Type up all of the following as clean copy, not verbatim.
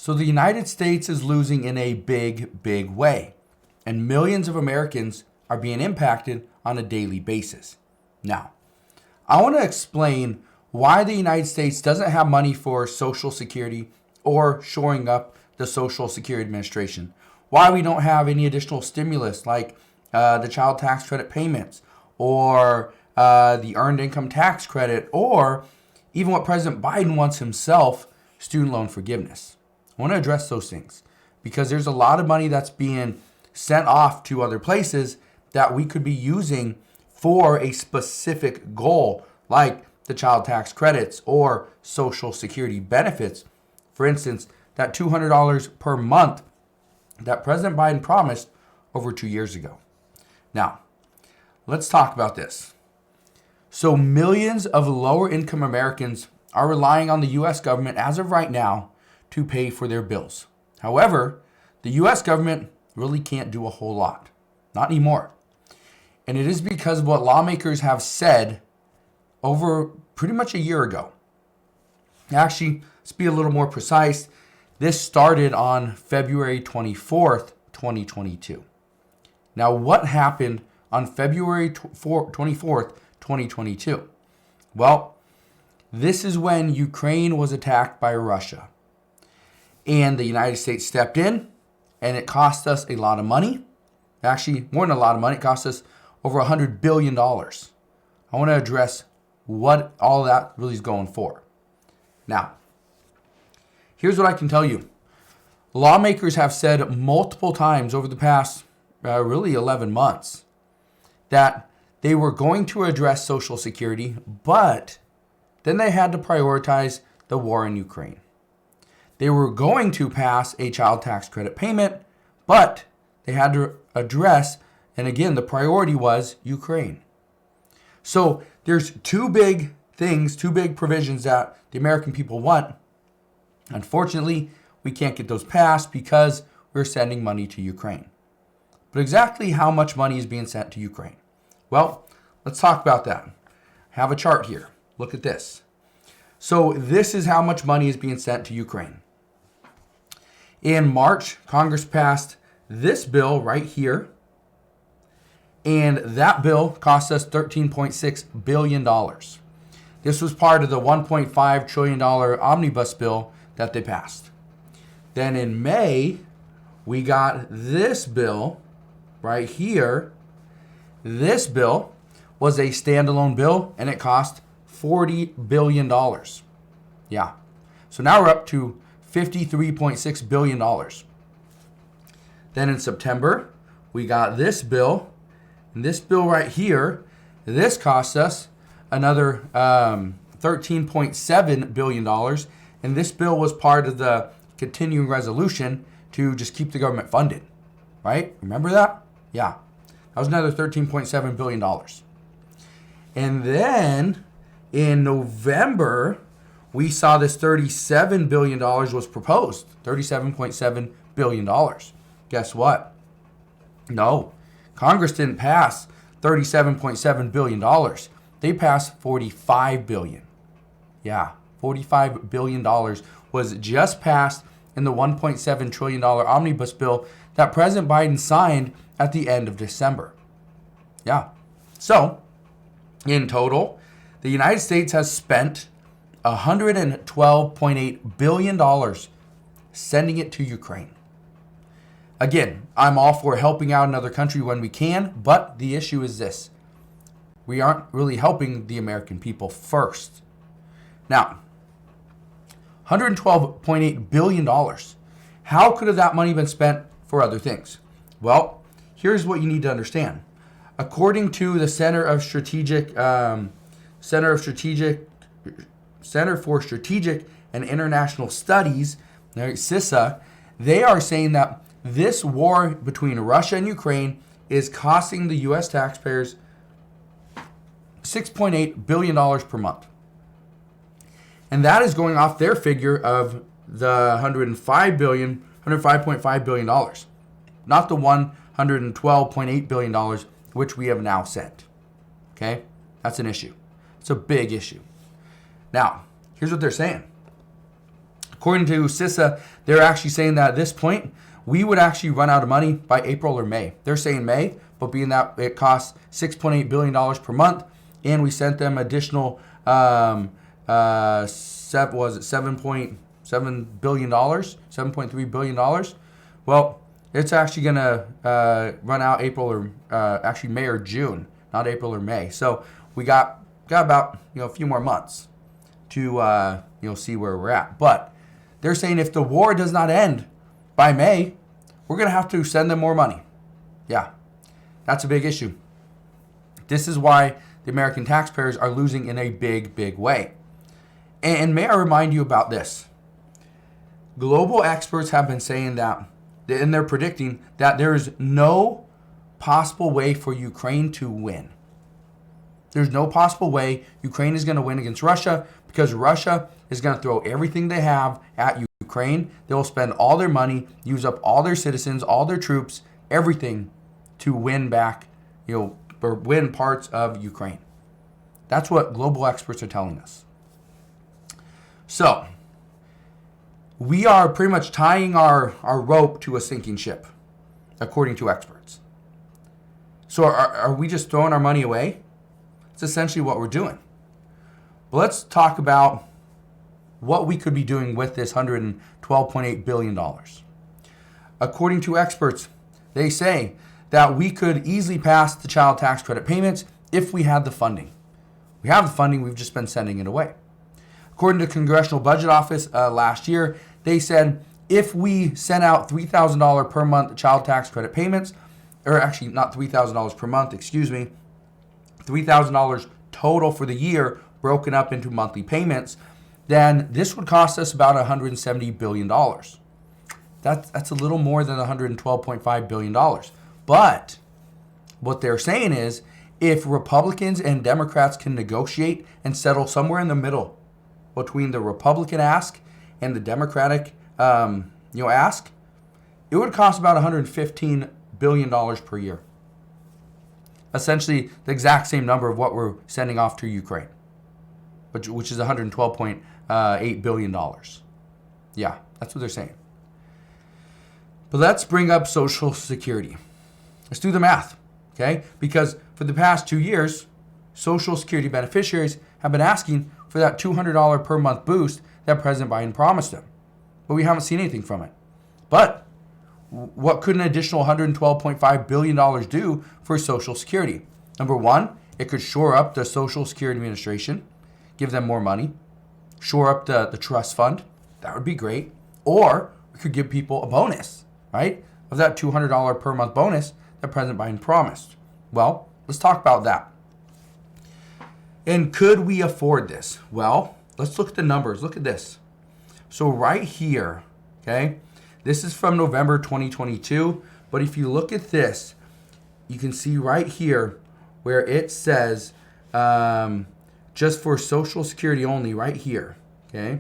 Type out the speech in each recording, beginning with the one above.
So the United States is losing in a big, big way, and millions of Americans are being impacted on a daily basis. Now, I want to explain why the United States doesn't have money for Social Security or shoring up the Social Security Administration, why we don't have any additional stimulus like the child tax credit payments or the earned income tax credit, or even what President Biden wants himself, student loan forgiveness. I want to address those things because there's a lot of money that's being sent off to other places that we could be using for a specific goal, like the child tax credits or Social Security benefits. For instance, that $200 per month that President Biden promised over 2 years ago. Now, let's talk about this. So millions of lower income Americans are relying on the U.S. government as of right now to pay for their bills. However, the U.S. government really can't do a whole lot. Not anymore. And it is because of what lawmakers have said over pretty much a year ago. Actually, let's be a little more precise. This started on February 24th, 2022. Now, what happened on February 24th, 2022? Well, this is when Ukraine was attacked by Russia. And the United States stepped in, and it cost us a lot of money. Actually, more than a lot of money. It cost us over $100 billion. I want to address what all that really is going for. Now, here's what I can tell you. Lawmakers have said multiple times over the past really 11 months that they were going to address Social Security, but then they had to prioritize the war in Ukraine. They were going to pass a child tax credit payment, but they had to address, and again, the priority was Ukraine. So there's two big things, two big provisions that the American people want. Unfortunately, we can't get those passed because we're sending money to Ukraine. But exactly how much money is being sent to Ukraine? Well, let's talk about that. I have a chart here. Look at this. So this is how much money is being sent to Ukraine. In March, Congress passed this bill right here. And that bill cost us $13.6 billion. This was part of the $1.5 trillion omnibus bill that they passed. Then in May, we got this bill right here. This bill was a standalone bill, and it cost $40 billion. Yeah. So now we're up to $53.6 billion. Then in September, we got this bill. And this bill right here, this cost us another $13.7 billion. And this bill was part of the continuing resolution to just keep the government funded. Right? Remember that? Yeah. That was another $13.7 billion. And then in November, we saw this $37 billion was proposed. $37.7 billion. Guess what? No. Congress didn't pass $37.7 billion. They passed $45 billion. Yeah, $45 billion was just passed in the $1.7 trillion omnibus bill that President Biden signed at the end of December. Yeah. So, in total, the United States has spent $112.8 billion sending it to Ukraine. Again, I'm all for helping out another country when we can, but the issue is this. We aren't really helping the American people first. Now, $112.8 billion. How could have that money been spent for other things? Well, here's what you need to understand. According to the Center for Strategic and International Studies, CISA, they are saying that this war between Russia and Ukraine is costing the U.S. taxpayers $6.8 billion per month. And that is going off their figure of the $105.5 billion, not the $112.8 billion, which we have now sent. Okay? That's an issue. It's a big issue. Now, here's what they're saying. According to CISA, they're actually saying that at this point, we would actually run out of money by April or May. They're saying May, but being that it costs $6.8 billion per month, and we sent them additional $7.3 billion. Well, it's actually going to run out April or actually May or June, not April or May. So we got about a few more months to see where we're at. But they're saying if the war does not end by May, we're going to have to send them more money. Yeah, that's a big issue. This is why the American taxpayers are losing in a big, big way. And may I remind you about this? Global experts have been saying that, and they're predicting that there is no possible way for Ukraine to win. There's no possible way Ukraine is going to win against Russia because Russia is going to throw everything they have at Ukraine. They will spend all their money, use up all their citizens, all their troops, everything to win back, or win parts of Ukraine. That's what global experts are telling us. So, we are pretty much tying our rope to a sinking ship, according to experts. So are we just throwing our money away? It's essentially what we're doing. But let's talk about what we could be doing with this $112.8 billion. According to experts, they say that we could easily pass the child tax credit payments if we had the funding. We have the funding, we've just been sending it away. According to the Congressional Budget Office last year, they said if we sent out $3,000 per month child tax credit payments, or actually not $3,000 per month, $3,000 total for the year broken up into monthly payments, then this would cost us about $170 billion. That's a little more than $112.5 billion. But what they're saying is if Republicans and Democrats can negotiate and settle somewhere in the middle between the Republican ask and the Democratic ask, it would cost about $115 billion per year. Essentially the exact same number of what we're sending off to Ukraine, which is $112.8 billion. Yeah, that's what they're saying. But let's bring up Social Security. Let's do the math, okay? Because for the past 2 years, Social Security beneficiaries have been asking for that $200 per month boost that President Biden promised them. But we haven't seen anything from it. But what could an additional $112.5 billion do for Social Security? Number one, it could shore up the Social Security Administration, give them more money, shore up the trust fund. That would be great. Or we could give people a bonus, right? Of that $200 per month bonus that President Biden promised. Well, let's talk about that. And could we afford this? Well, let's look at the numbers. Look at this. So right here, okay, this is from November 2022. But if you look at this, you can see right here where it says just for Social Security only right here, okay?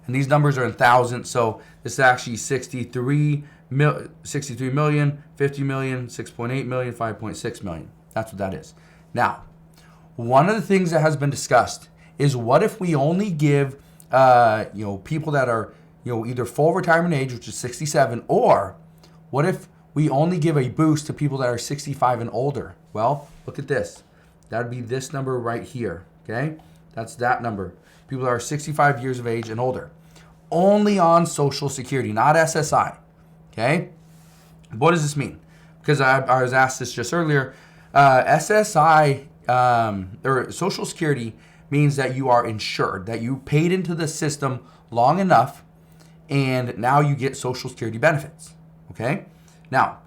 And these numbers are in thousands, so this is actually 63 million, 50 million, 6.8 million, 5.6 million. That's what that is. Now, one of the things that has been discussed is what if we only give people that are either full retirement age, which is 67, or what if we only give a boost to people that are 65 and older? Well, look at this. That would be this number right here, okay? That's that number. People that are 65 years of age and older. Only on Social Security, not SSI, okay? What does this mean? Because I was asked this just earlier. SSI, or Social Security, means that you are insured, that you paid into the system long enough, and now you get Social Security benefits, okay? Now,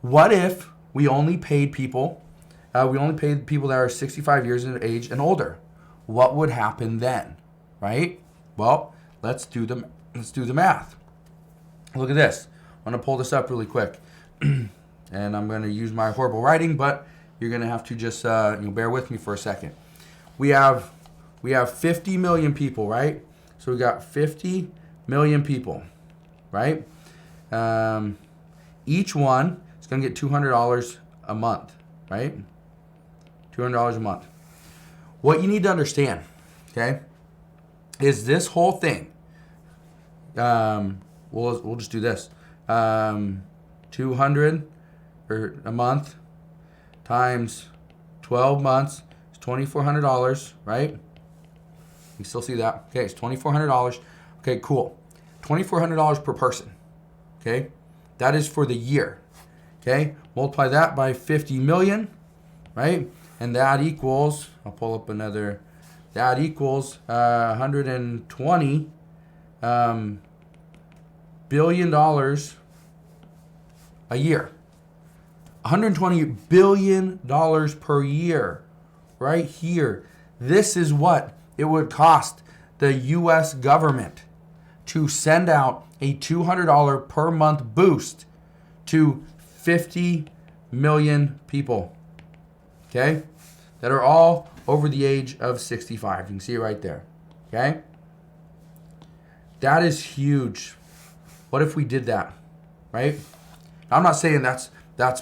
what if we only paid people, that are 65 years of age and older? What would happen then, right? Well, let's do the math. Look at this. I'm gonna pull this up really quick, and I'm gonna use my horrible writing, but you're gonna have to just bear with me for a second. We have 50 million people, right? So we got 50 million people, right? Each one is gonna get $200 a month, right? $200 a month. What you need to understand, okay, is this whole thing, We'll just do this. 200 or a month times 12 months is $2,400, right? You still see that? Okay, it's $2,400. Okay, cool. $2,400 per person. Okay, that is for the year. Okay, multiply that by 50 million, right? And that equals, I'll pull up another, that equals $120 billion a year. $120 billion per year, right here. This is what it would cost the U.S. government to send out a $200 per month boost to 50 million people, okay, that are all over the age of 65. You can see it right there, okay? That is huge. What if we did that, right? I'm not saying that's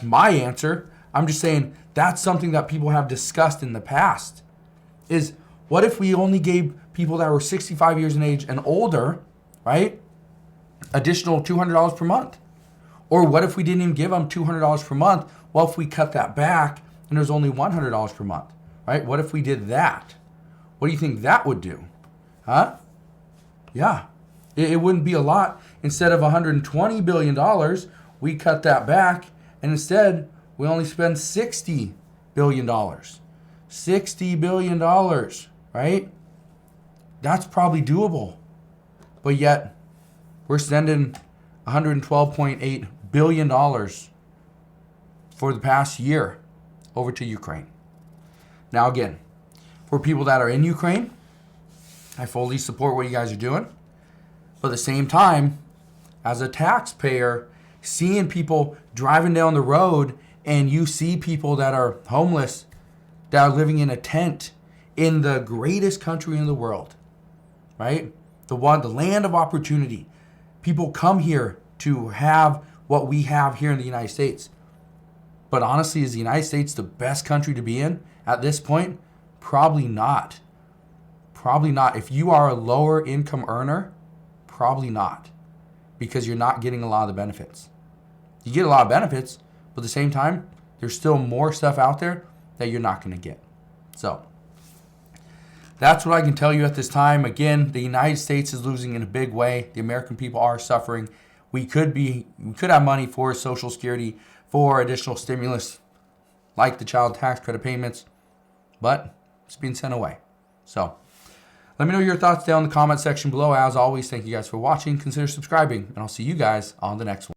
my answer. I'm just saying that's something that people have discussed in the past. Is what if we only gave people that were 65 years in age and older, right, additional $200 per month? Or what if we didn't even give them $200 per month? Well, if we cut that back and there's only $100 per month, right? What if we did that? What do you think that would do? Huh? Yeah, it wouldn't be a lot. Instead of $120 billion, we cut that back, and instead we only spend $60 billion. $60 billion, right? That's probably doable. But yet, we're sending $112.8 billion for the past year over to Ukraine. Now again, for people that are in Ukraine, I fully support what you guys are doing. But at the same time, as a taxpayer, seeing people driving down the road and you see people that are homeless, that are living in a tent in the greatest country in the world, right? The land of opportunity. People come here to have what we have here in the United States. But honestly, is the United States the best country to be in at this point? Probably not. Probably not. If you are a lower income earner, probably not. Because you're not getting a lot of the benefits. You get a lot of benefits, but at the same time, there's still more stuff out there that you're not going to get. So, that's what I can tell you at this time. Again, the United States is losing in a big way. The American people are suffering. We could have money for Social Security, for additional stimulus, like the child tax credit payments, but it's being sent away. So, let me know your thoughts down in the comment section below. As always, thank you guys for watching. Consider subscribing, and I'll see you guys on the next one.